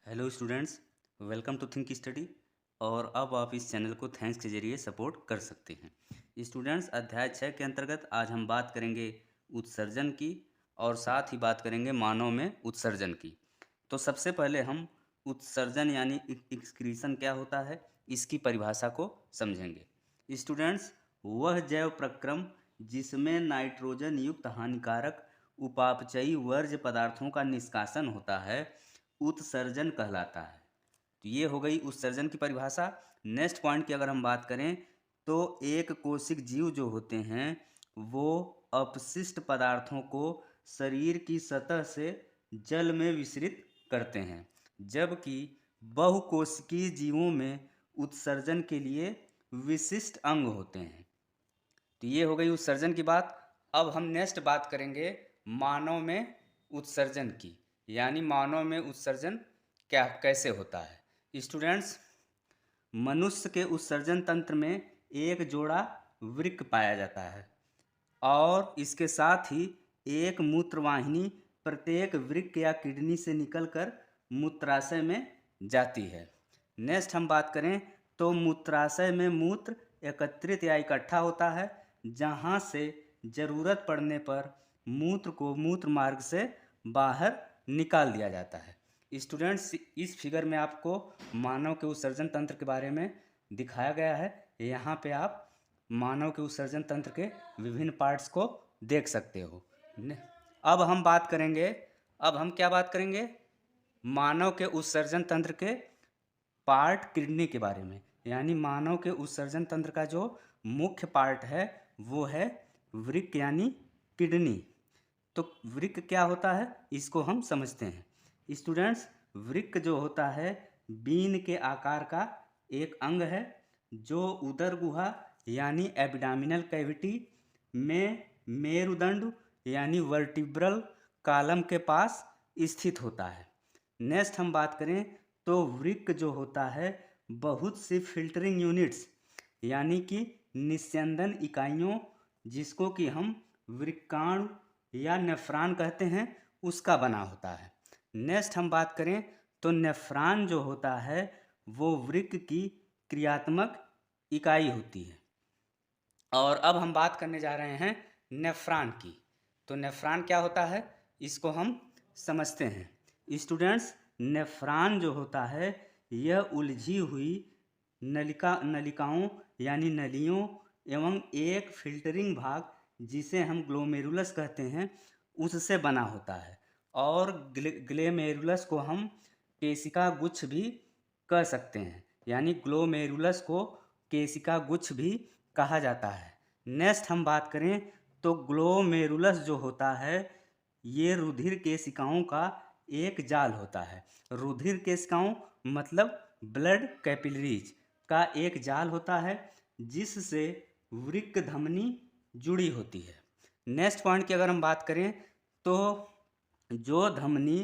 Hello students, welcome to Think Study. और अब आप इस चैनल को थैंक्स के जरिए सपोर्ट कर सकते हैं। स्टूडेंट्स, अध्याय 6 के अंतर्गत आज हम बात करेंगे उत्सर्जन की और साथ ही बात करेंगे मानव में उत्सर्जन की। तो सबसे पहले हम उत्सर्जन यानी एक्सक्रीशन क्या होता है, इसकी परिभाषा को समझेंगे। स्टूडेंट्स, वह जैव प्रक्रम जिसमें नाइट्रोजन युक्त हानिकारक उपापचयी वर्ज्य पदार्थों का निष्कासन होता है उत्सर्जन कहलाता है। तो ये हो गई उत्सर्जन की परिभाषा। नेक्स्ट पॉइंट की अगर हम बात करें तो एक कोशिक जीव जो होते हैं वो अपशिष्ट पदार्थों को शरीर की सतह से जल में विसरित करते हैं, जबकि बहुकोशिकीय जीवों में उत्सर्जन के लिए विशिष्ट अंग होते हैं। तो ये हो गई उत्सर्जन की बात। अब हम नेक्स्ट बात करेंगे मानव में उत्सर्जन की, यानी मानव में उत्सर्जन क्या कैसे होता है। स्टूडेंट्स, मनुष्य के उत्सर्जन तंत्र में एक जोड़ा वृक्क पाया जाता है और इसके साथ ही एक मूत्रवाहिनी प्रत्येक वृक्क या किडनी से निकलकर मूत्राशय में जाती है। नेक्स्ट हम बात करें तो मूत्राशय में मूत्र एकत्रित या इकट्ठा होता है, जहाँ से ज़रूरत पड़ने पर मूत्र को मूत्र मार्ग से बाहर निकाल दिया जाता है। स्टूडेंट्स, इस फिगर में आपको मानव के उत्सर्जन तंत्र के बारे में दिखाया गया है। यहाँ पे आप मानव के उत्सर्जन तंत्र के विभिन्न पार्ट्स को देख सकते हो। अब हम बात करेंगे, अब हम क्या बात करेंगे, मानव के उत्सर्जन तंत्र के पार्ट किडनी के बारे में। यानी मानव के उत्सर्जन तंत्र का जो मुख्य पार्ट है वो है वृक्क यानी किडनी। तो वृक्क क्या होता है इसको हम समझते हैं। स्टूडेंट्स, वृक्क जो होता है बीन के आकार का एक अंग है जो उदर गुहा यानी एब्डामिनल कैविटी में मेरुदंड यानी वर्टिब्रल कॉलम के पास स्थित होता है। नेक्स्ट हम बात करें तो वृक्क जो होता है बहुत सी फिल्टरिंग यूनिट्स यानी कि निस्यंदन इकाइयों, जिसको कि हम वृक्काणु या नेफ्रॉन कहते हैं, उसका बना होता है। नेक्स्ट हम बात करें तो नेफ्रॉन जो होता है वो वृक्क की क्रियात्मक इकाई होती है। और अब हम बात करने जा रहे हैं नेफ्रॉन की। तो नेफ्रॉन क्या होता है इसको हम समझते हैं। स्टूडेंट्स, नेफ्रॉन जो होता है यह उलझी हुई नलिकाओं यानी नलियों एवं एक फिल्टरिंग भाग जिसे हम ग्लोमेरुलस कहते हैं उससे बना होता है। और ग्लोमेरुलस को हम केशिका गुच्छ भी कह सकते हैं, यानी ग्लोमेरुलस को केशिका गुच्छ भी कहा जाता है। नेक्स्ट हम बात करें तो ग्लोमेरुलस जो होता है ये रुधिर केशिकाओं का एक जाल होता है। रुधिर केशिकाओं मतलब ब्लड कैपिलरीज का एक जाल होता है जिससे वृक्क धमनी जुड़ी होती है। नेक्स्ट पॉइंट की अगर हम बात करें तो जो धमनी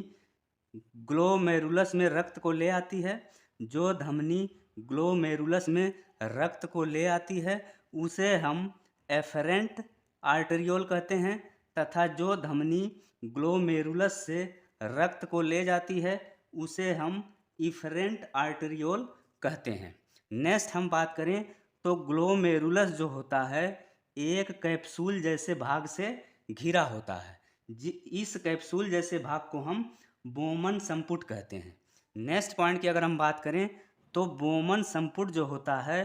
ग्लोमेरुलस में रक्त को ले आती है, जो धमनी ग्लोमेरुलस में रक्त को ले आती है उसे हम एफरेंट आर्टेरियोल कहते हैं, तथा जो धमनी ग्लोमेरुलस से रक्त को ले जाती है उसे हम इफरेंट आर्टेरियोल कहते हैं। नेक्स्ट हम बात करें तो ग्लोमेरुलस जो होता है एक कैप्सूल जैसे भाग से घिरा होता है। इस कैप्सूल जैसे भाग को हम बोमन संपुट कहते हैं। नेक्स्ट पॉइंट की अगर हम बात करें तो बोमन संपुट जो होता है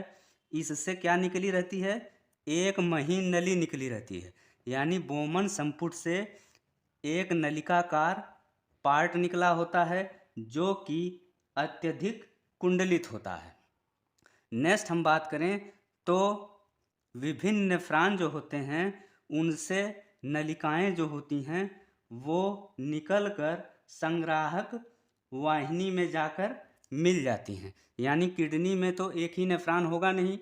इससे क्या निकली रहती है, एक महीन नली निकली रहती है। यानी बोमन संपुट से एक नलिकाकार पार्ट निकला होता है जो कि अत्यधिक कुंडलित होता है। नेक्स्ट हम बात करें तो विभिन्न नेफ्रॉन जो होते हैं उनसे नलिकाएं जो होती हैं वो निकलकर संग्राहक वाहिनी में जाकर मिल जाती हैं। यानी किडनी में तो एक ही नेफ्रॉन होगा नहीं,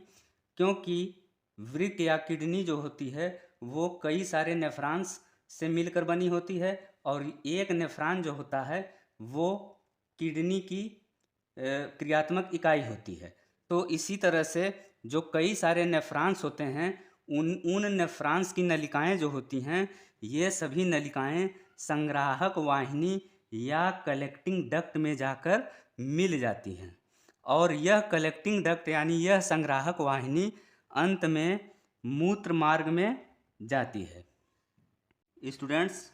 क्योंकि वृक्क या किडनी जो होती है वो कई सारे नेफ्रॉन्स से मिलकर बनी होती है और एक नेफ्रॉन जो होता है वो किडनी की क्रियात्मक इकाई होती है। तो इसी तरह से जो कई सारे नेफ्रॉन्स होते हैं उन नेफ्रॉन्स की नलिकाएं जो होती हैं ये सभी नलिकाएं संग्राहक वाहिनी या कलेक्टिंग डक्ट में जाकर मिल जाती हैं और यह कलेक्टिंग डक्ट यानी यह संग्राहक वाहिनी अंत में मूत्र मार्ग में जाती है। स्टूडेंट्स,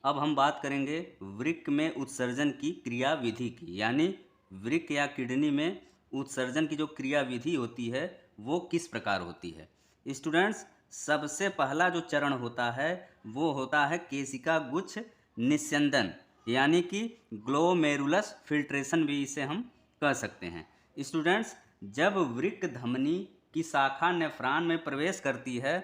अब हम बात करेंगे वृक्क में उत्सर्जन की क्रियाविधि की, यानी वृक्क या किडनी में उत्सर्जन की जो क्रियाविधि होती है वो किस प्रकार होती है। स्टूडेंट्स, सबसे पहला जो चरण होता है वो होता है केशिका गुच्छ निस्यंदन, यानी कि ग्लोमेरुलस फिल्ट्रेशन भी इसे हम कह सकते हैं। स्टूडेंट्स, जब वृक्क धमनी की शाखा नेफ्रॉन में प्रवेश करती है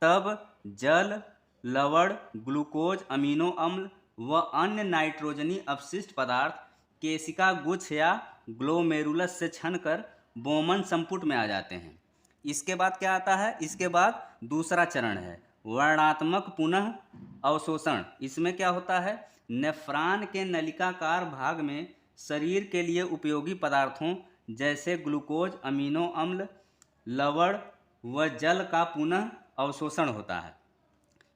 तब जल, लवण, ग्लूकोज, अमीनो अम्ल व अन्य नाइट्रोजनी अपशिष्ट पदार्थ केशिका गुच्छ या ग्लोमेरुलस से छनकर बोमन संपुट में आ जाते हैं। इसके बाद क्या आता है? इसके बाद दूसरा चरण है वर्णात्मक पुनः अवशोषण। इसमें क्या होता है? नेफ्रॉन के नलिकाकार भाग में शरीर के लिए उपयोगी पदार्थों जैसे ग्लूकोज, अमीनो अम्ल, लवण व जल का पुनः अवशोषण होता है।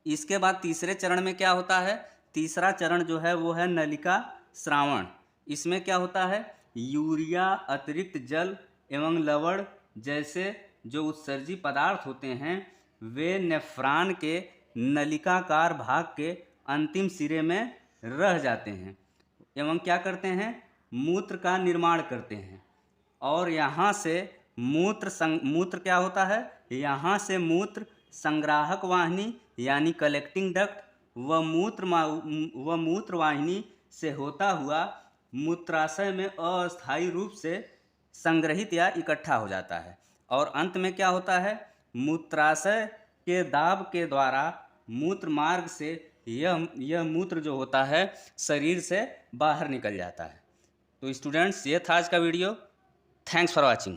इसके बाद तीसरे चरण में क्या होता है? तीसरा चरण जो है वो है नलिका स्रावण। इसमें क्या होता है? यूरिया, अतिरिक्त जल एवं लवण जैसे जो उत्सर्जी पदार्थ होते हैं वे नेफ्रॉन के नलिकाकार भाग के अंतिम सिरे में रह जाते हैं एवं क्या करते हैं? मूत्र का निर्माण करते हैं और यहाँ से मूत्र क्या होता है? यहाँ से मूत्र संग्राहक वाहिनी यानी कलेक्टिंग डक्ट व मूत्र वाहिनी से होता हुआ मूत्राशय में अस्थायी रूप से संग्रहित या इकट्ठा हो जाता है और अंत में क्या होता है? मूत्राशय के दाब के द्वारा मूत्र मार्ग से यह मूत्र जो होता है शरीर से बाहर निकल जाता है। तो स्टूडेंट्स, ये था आज का वीडियो। Thanks for watching.